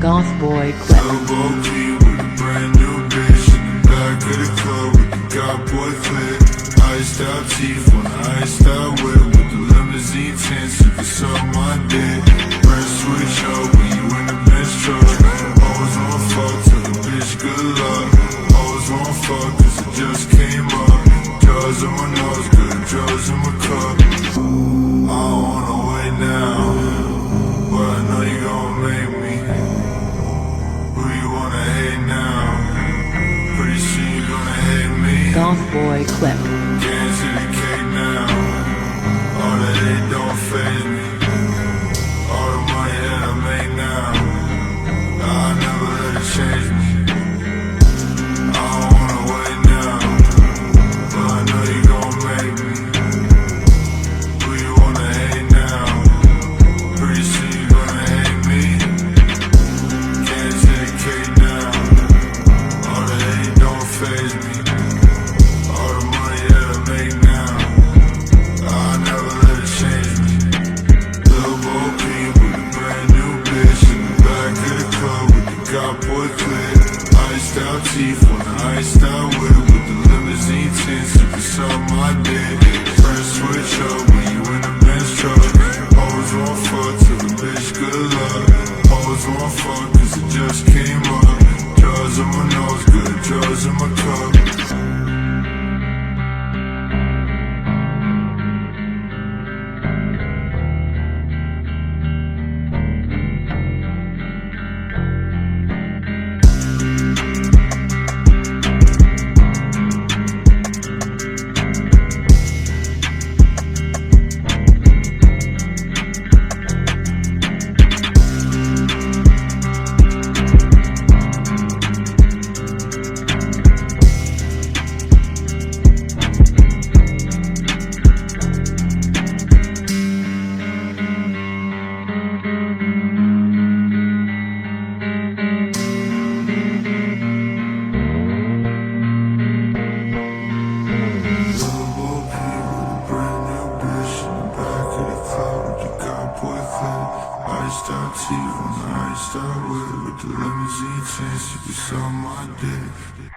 Goth boy clip. Lil Peep with a brand new bitch in the back of the club with the goth boy clip. Iced out teeth on the iced out whip with the limousine tints. You can suck my dick. Press switch up when you in the Benz Truck. Always wanna fuck, tell the bitch good luck. Always wanna fuck cause it just came up. Drugs in my nose, good drugs in my cup. I don't wanna wait now, but I know you gon' make me. Who you wanna hate now? Pretty soon you gonna hate me. Goth boy clip. Getting to the cake now. All that hate don't faze me. All the money that I make now, I'll never let it change me. I don't wanna wait now, but I know you gon' make me. Who you wanna hate now? Pretty soon you gonna hate me. Getting to the cake now. All that hate don't faze me. All the money that I make now, I'll never let it change me. Lil Peep with a brand new bitch in the back of the club with the goth boy clip. Iced out teeth on the iced out whip with the limousine tints. You can suck my dick. Press switch up when you in the Benz Truck. Always wanna fuck till the bitch good luck. Always wanna fuck cause it just came up. Drugs in my nose, good drugs in my cup. Iced out teeth on the iced out whip with the limousine tints. You can suck my dick.